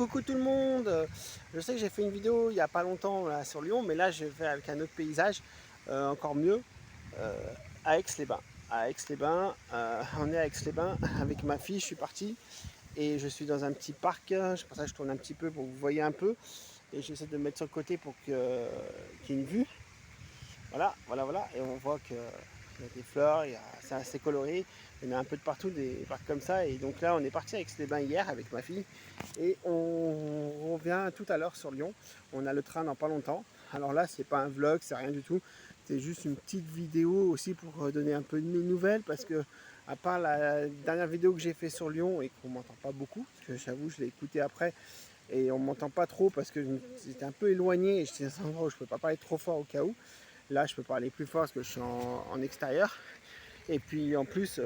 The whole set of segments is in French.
Coucou tout le monde. Je sais que j'ai fait une vidéo il n'y a pas longtemps là, sur Lyon, mais là je vais avec un autre paysage, encore mieux, euh, à Aix-les-Bains. À Aix-les-Bains, on est à Aix-les-Bains avec ma fille, je suis parti et je suis dans un petit parc. C'est pour ça que je tourne un petit peu pour que vous voyez un peu et j'essaie de me mettre sur le côté pour qu'il y ait une vue. Voilà, voilà, voilà. Et on voit qu'il y a des fleurs, c'est assez coloré. Il y en a un peu de partout, des parcs comme ça. Et donc là, on est parti avec les bains hier avec ma fille. Et on revient tout à l'heure sur Lyon. On a le train dans pas longtemps. Alors là, c'est pas un vlog, c'est rien du tout. C'est juste une petite vidéo aussi pour donner un peu de mes nouvelles. Parce que, à part la dernière vidéo que j'ai fait sur Lyon et qu'on m'entend pas beaucoup, parce que j'avoue, je l'ai écouté après et on m'entend pas trop parce que j'étais un peu éloigné et j'étais dans un endroit où je peux pas parler trop fort au cas où. Là, je peux parler plus fort parce que je suis en extérieur. Et puis en plus,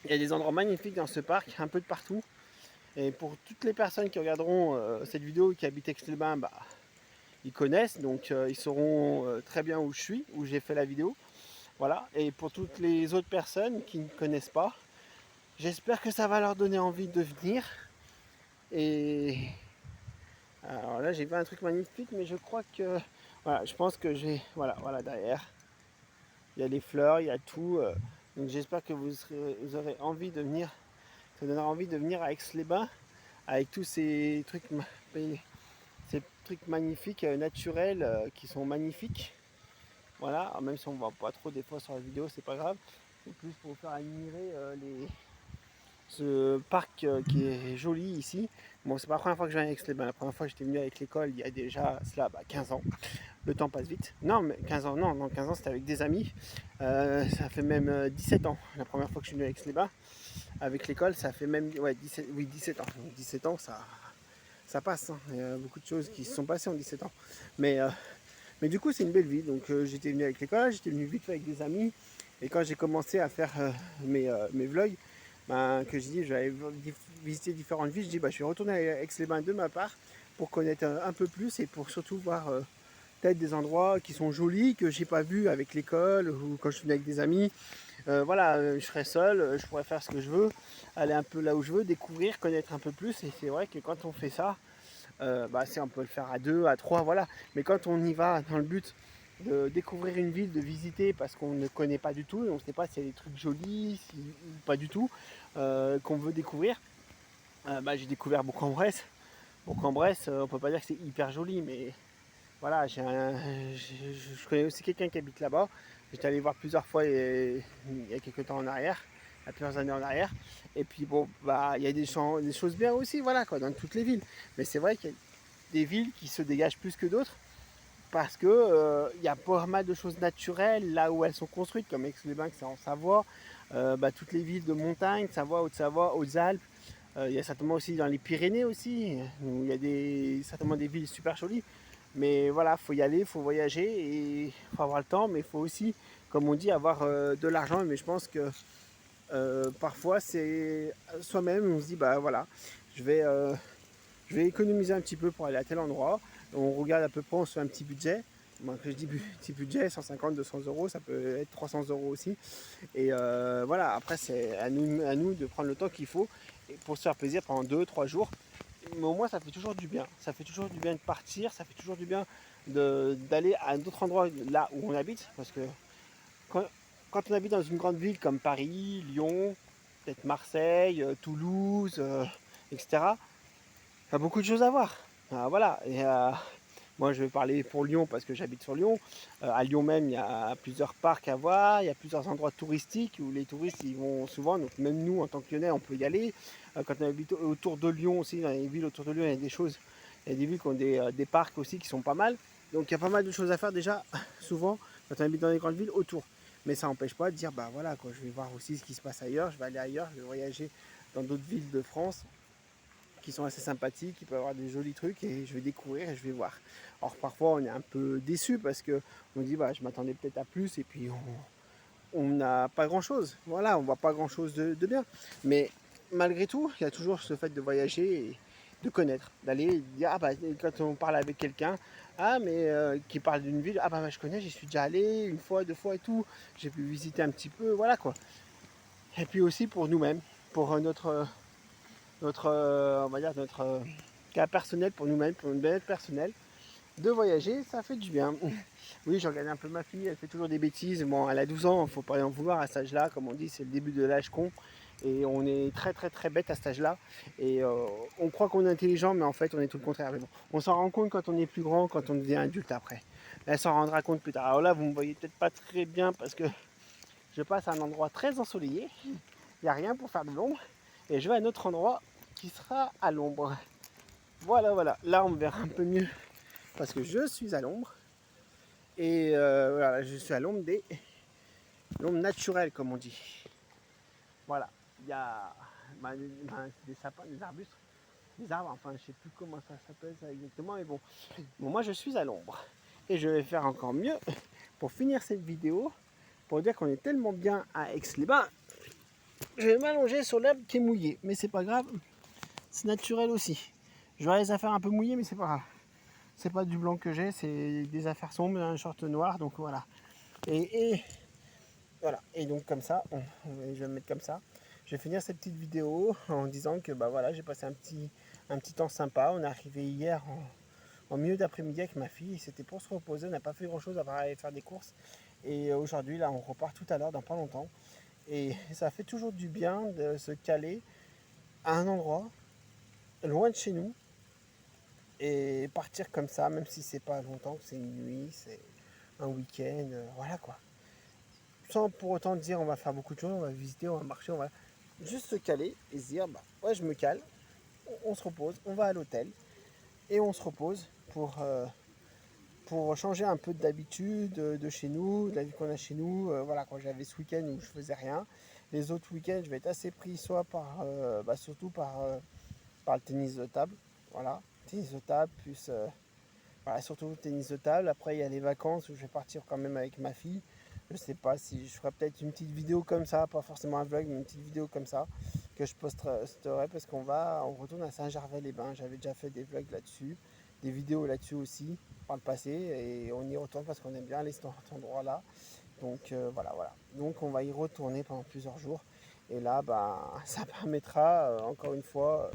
il y a des endroits magnifiques dans ce parc, un peu de partout. Et pour toutes les personnes qui regarderont cette vidéo et qui habitent Aix-les-Bains, bah, ils connaissent. Donc ils sauront très bien où je suis, où j'ai fait la vidéo. Voilà. Et pour toutes les autres personnes qui ne connaissent pas, j'espère que ça va leur donner envie de venir. Et alors là, j'ai vu un truc magnifique, mais je crois que voilà, je pense que j'ai voilà, voilà derrière. Il y a les fleurs, il y a tout. Donc j'espère que vous aurez envie de venir, ça donnera envie de venir à Aix-les-Bains avec tous ces trucs magnifiques, naturels, qui sont magnifiques. Voilà, alors même si on ne voit pas trop des fois sur la vidéo, c'est pas grave. C'est plus pour vous faire admirer ce parc qui est joli ici. Bon, c'est pas la première fois que je viens à Aix-les-Bains. La première fois que j'étais venu avec l'école, il y a déjà cela 15 ans. Le temps passe vite. Non, mais 15 ans, non, 15 ans, c'était avec des amis. Ça fait même 17 ans. La première fois que je suis venu à Aix-les-Bains, avec l'école, ça fait même ouais, 17, oui, 17 ans. 17 ans, ça passe. Hein. Il y a beaucoup de choses qui se sont passées en 17 ans. Mais du coup, c'est une belle vie. Donc, j'étais venu avec l'école, j'étais venu vite fait avec des amis. Et quand j'ai commencé à faire mes vlogs, ben, que je dis, j'allais visiter différentes villes, je dis, bah, je vais retourner à Aix-les-Bains de ma part pour connaître un peu plus et pour surtout voir peut-être des endroits qui sont jolis, que j'ai pas vu avec l'école ou quand je suis venu avec des amis. Voilà, je serai seul, je pourrais faire ce que je veux, aller un peu là où je veux, découvrir, connaître un peu plus. Et c'est vrai que quand on fait ça, bah, on peut le faire à deux, à trois, voilà. Mais quand on y va dans le but de découvrir une ville, de visiter parce qu'on ne connaît pas du tout et on ne sait pas s'il y a des trucs jolis, si, ou pas du tout, qu'on veut découvrir, bah, j'ai découvert Bourg-en-Bresse. Bourg-en-Bresse, on peut pas dire que c'est hyper joli, mais voilà, je connais aussi quelqu'un qui habite là-bas. J'étais allé voir plusieurs fois il y a quelques temps en arrière, il y a plusieurs années en arrière. Et puis bon, bah il y a des choses bien aussi, voilà quoi, dans toutes les villes. Mais c'est vrai qu'il y a des villes qui se dégagent plus que d'autres parce que il y a pas mal de choses naturelles là où elles sont construites, comme Aix-les-Bains, c'est en Savoie, bah, toutes les villes de montagne, Savoie, Hautes-Alpes. Il y a certainement aussi dans les Pyrénées aussi, où il y a certainement des villes super jolies. Mais voilà, il faut y aller, il faut voyager et il faut avoir le temps, mais il faut aussi, comme on dit, avoir de l'argent. Mais je pense que parfois c'est soi-même, on se dit bah voilà, je vais, euh, je vais économiser un petit peu pour aller à tel endroit. On regarde à peu près, on se fait un petit budget. Moi, quand je dis petit budget, 150, 200 euros, ça peut être 300 euros aussi. Et voilà, après c'est à nous de prendre le temps qu'il faut pour se faire plaisir pendant 2, 3 jours. Mais au moins ça fait toujours du bien. Ça fait toujours du bien de partir, ça fait toujours du bien d'aller à d'autres endroits là où on habite. Parce que quand, quand on habite dans une grande ville comme Paris, Lyon, peut-être Marseille, Toulouse, etc., il y a beaucoup de choses à voir. Voilà. Et, moi je vais parler pour Lyon parce que j'habite sur Lyon. À Lyon même, il y a plusieurs parcs à voir, il y a plusieurs endroits touristiques où les touristes y vont souvent. Donc même nous, en tant que Lyonnais, on peut y aller. Quand on habite autour de Lyon aussi, dans les villes autour de Lyon, il y a des choses. Il y a des villes qui ont des parcs aussi qui sont pas mal. Donc il y a pas mal de choses à faire déjà, souvent, quand on habite dans les grandes villes autour. Mais ça n'empêche pas de dire, bah voilà, quoi, je vais voir aussi ce qui se passe ailleurs, je vais aller ailleurs, je vais voyager dans d'autres villes de France qui sont assez sympathiques, qui peuvent avoir des jolis trucs et je vais découvrir et je vais voir. Alors parfois on est un peu déçu parce que on dit bah je m'attendais peut-être à plus et puis on n'a pas grand chose. Voilà, on voit pas grand chose de bien. Mais malgré tout, il y a toujours ce fait de voyager et de connaître, d'aller dire ah bah quand on parle avec quelqu'un, ah mais qui parle d'une ville, ah bah je connais, j'y suis déjà allé une fois, deux fois et tout, j'ai pu visiter un petit peu, voilà quoi. Et puis aussi pour nous-mêmes, pour notre on va dire notre cas personnel pour nous-mêmes, pour une bien-être personnelle, de voyager, ça fait du bien. Oui, je regarde un peu ma fille, elle fait toujours des bêtises. Bon, elle a 12 ans, faut pas en vouloir à cet âge-là, comme on dit, c'est le début de l'âge con. Et on est très très très bête à cet âge-là. Et on croit qu'on est intelligent, mais en fait on est tout le contraire. Mais bon, on s'en rend compte quand on est plus grand, quand on devient adulte après. Elle s'en rendra compte plus tard. Alors là, vous me voyez peut-être pas très bien parce que je passe à un endroit très ensoleillé. Il n'y a rien pour faire de l'ombre. Et je vais à un autre endroit qui sera à l'ombre. Voilà, voilà. Là, on me verra un peu mieux parce que je suis à l'ombre. Et voilà, je suis à l'ombre l'ombre naturelle, comme on dit. Voilà. Il y a des sapins, des arbustes, des arbres. Enfin, je sais plus comment ça s'appelle ça exactement. Mais bon, moi, je suis à l'ombre. Et je vais faire encore mieux pour finir cette vidéo. Pour dire qu'on est tellement bien à Aix-les-Bains. Je vais m'allonger sur l'herbe qui est mouillée. Mais c'est pas grave. C'est naturel aussi. J'aurai les affaires un peu mouillées, mais c'est pas grave. C'est pas du blanc que j'ai, c'est des affaires sombres, un short noir, donc voilà. Et voilà. Et donc comme ça, je vais me mettre comme ça. Je vais finir cette petite vidéo en disant que bah voilà, j'ai passé un petit temps sympa. On est arrivé hier en milieu d'après-midi avec ma fille. C'était pour se reposer. On n'a pas fait grand chose à part aller faire des courses. Et aujourd'hui, là, on repart tout à l'heure, dans pas longtemps. Et ça fait toujours du bien de se caler à un endroit loin de chez nous et partir comme ça, même si c'est pas longtemps, que c'est une nuit, c'est un week-end, voilà quoi. Sans pour autant dire on va faire beaucoup de choses, on va visiter, on va marcher, on va juste se caler et se dire bah ouais je me cale, on se repose, on va à l'hôtel et on se repose pour changer un peu d'habitude de chez nous, de la vie qu'on a chez nous. Voilà, quand j'avais ce week-end où je faisais rien, les autres week-ends je vais être assez pris soit par surtout par le tennis de table, voilà, tennis de table plus voilà, surtout le tennis de table. Après, il y a les vacances où je vais partir quand même avec ma fille. Je sais pas si je ferai peut-être une petite vidéo comme ça, pas forcément un vlog, mais une petite vidéo comme ça que je posterai parce on retourne à Saint-Gervais-les-Bains. J'avais déjà fait des vlogs là-dessus, des vidéos là-dessus aussi par le passé et on y retourne parce qu'on aime bien aller cet endroit-là. Donc voilà, voilà. Donc on va y retourner pendant plusieurs jours et là, bah, ça permettra encore une fois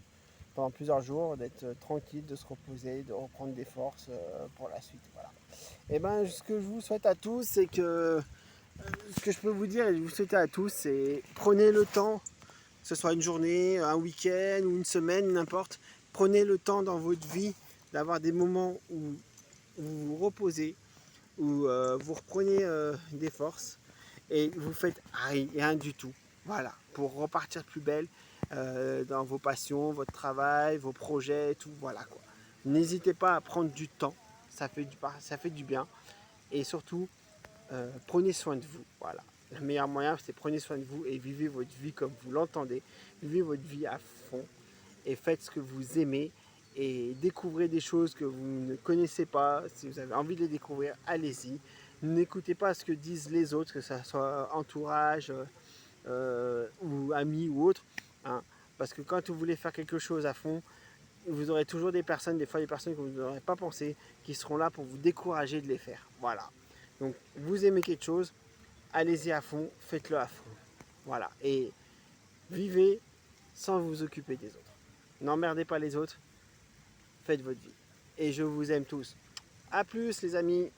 pendant plusieurs jours, d'être tranquille, de se reposer, de reprendre des forces pour la suite. Voilà. Et ben, ce que je vous souhaite à tous, c'est que ce que je peux vous dire et vous souhaiter à tous, c'est prenez le temps, que ce soit une journée, un week-end ou une semaine, n'importe. Prenez le temps dans votre vie d'avoir des moments où vous vous reposez, où vous reprenez des forces et vous faites rien du tout. Voilà, pour repartir plus belle dans vos passions, votre travail, vos projets, tout. Voilà quoi. N'hésitez pas à prendre du temps, ça fait du bien. Et surtout, prenez soin de vous. Voilà. Le meilleur moyen, c'est prenez soin de vous et vivez votre vie comme vous l'entendez. Vivez votre vie à fond et faites ce que vous aimez et découvrez des choses que vous ne connaissez pas. Si vous avez envie de les découvrir, allez-y. N'écoutez pas ce que disent les autres, que ce soit entourage ou amis ou autres. Hein. Parce que quand vous voulez faire quelque chose à fond, vous aurez toujours des personnes, des fois des personnes que vous n'aurez pas pensé, qui seront là pour vous décourager de les faire. Voilà. Donc vous aimez quelque chose, allez-y à fond, faites-le à fond. Voilà. Et vivez sans vous occuper des autres. N'emmerdez pas les autres, faites votre vie. Et je vous aime tous. A plus les amis.